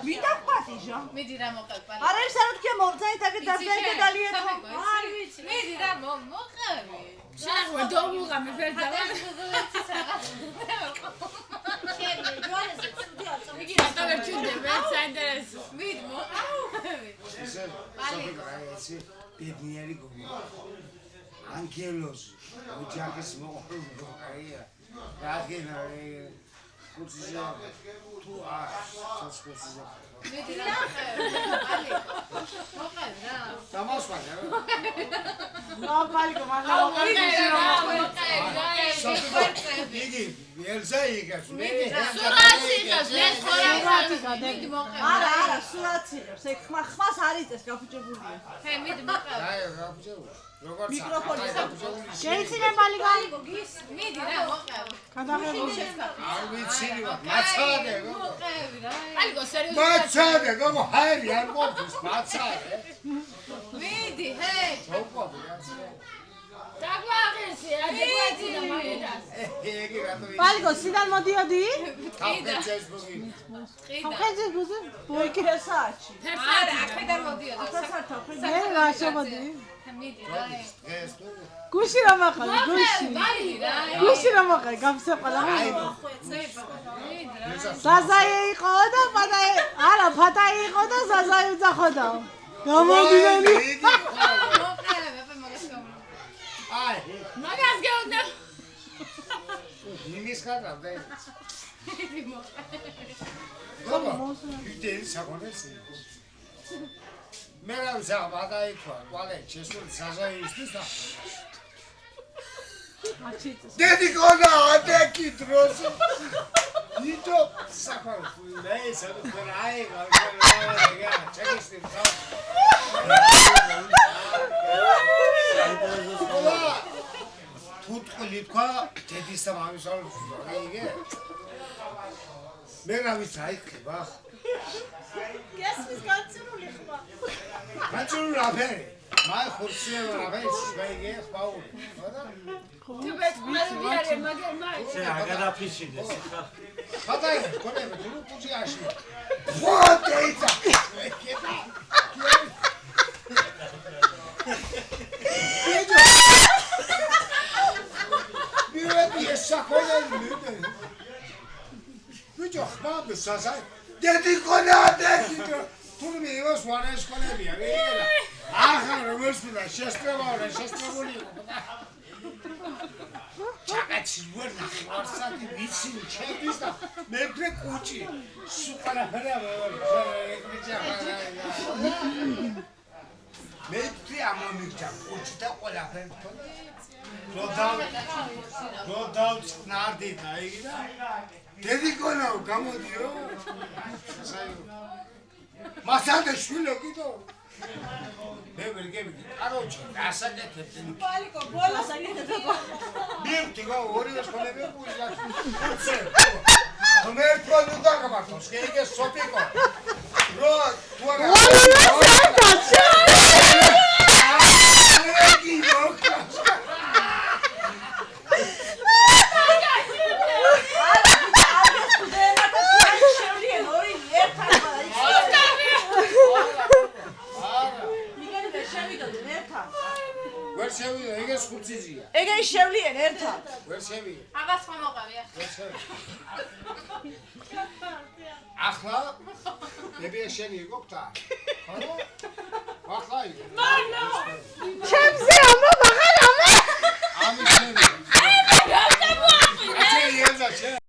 მინდა პატიჟა. მიდი რა მოყევ პალი. არა ის არ თქვია მომძაით აქ დარდაიტა დალიეთო. არ ვიცი. მიდი რა მოყევი. შეხვა დოუღამი ფერდავა. ჩემი ჯოანესე ცუდი არ წამი. იგი რატო ვერ ჩუნდება? მეც საინტერესო. მიდი მოყევი. ესე სოფიკაიცი ბედნიერი გოგო. ანგელოზი. უჯახის მოყოლო აია. რაგენა კუციჟა თუ სოცხოციჟა. მიდი რა პალი. მოყევი რა. დამასვალი რა. პალიკო მაგა იგი ელზა იგებს მე სურათი იღებს მე მიდი მოყევი. არა სურათი იღებს ეგ ხმას არ იწეს გაფუჭებულია. ჰე მიდი მოყევი. აი გაფუჭებული როგორც მიკროფონი გაფუჭებული შეიძლება პალიკო მიდი რა მოყევი. გადაღებული არ ვიცი მაცადე მოყევი რა. ალგო სერიოზულად მაცადე გოგო ჰაერი არ ყოფის მაცადე მიდი ჰე. მოყვები რა დაგვაღირსი ადეკვატი და მაგედას ეგი რატო პალიკო სიდან მოდიოდი? თავკეცეს ბოგი ხეძის ბუზი ბოიკირა საათში. არა აქედან მოდიოდა. ახლა მე რა შემოდი? მიდი რა. ეს თუ გუში რა მაყალ გუში. ბალი რა. გუში რა მაყალ გამსაყალა. მიდი რა. ზაზაი იყო და პატაი არა ფატაი იყო და ზაზაი უძახოდა. გამოდიდანი. მოყევი აბა მაგას გამო. აი მაგას გეუნდა იმის ხარდა მიდი მოყევი. გოგო ვიდეო საკონეცი მე რა ვზა ბადაიქვა ყვალე შესული საზაისთვის და დედი გონა ატეკი დროს იტო საკალ მე საერთოდ რა ჩეკისტი თუთყლი თქვა დედის და მამის არ იგე მე რა ვიცი აიქება გესმის განცრული ხმა. განცრული რაფერი მაი ხურცია რაფერი შეიგე ხაური თუ ბეთმები არის მაგერ მაი შე აგადაფიშიდეს ხა ხატაი კონები თუ პუჭიაში ხოთეიცა მივედი ეს საქონელი მივედი ვიჯო ხმამე საზაი დედი კონადე თურმე ევას ვარეს კონებია ვიღელა ახლა რომელს უნდა შესწრებავდა შესწრებული იყო ჩაკაცი ვერ ნახევარსაათი ვიცი ჩემთვის და მეფრე კუჭი სუპარაფერა მეფრე ამომიგჭა კუჭი და ყველაფერი როდავ ნარდი და იგი და დედი კონაო გამოდიო მასანდა შვილო კიდო მე ვერ გემი კაროჩი ასაკეთებდი პალიკო ბოლოს აკეთებ. მივდი გა ორივე სკოლები უილა მე პროდუქტ დაგმართოს კეიგე სოფიკო რო თუ არა ვერ შევიდა ეგეს ხუციზია ეგ ის შევლიან ერთად. ვერ შევიდა აბა სხვა მოყევი ახლა ნებია შენი იყო გთა ხო ახლა იყო მანა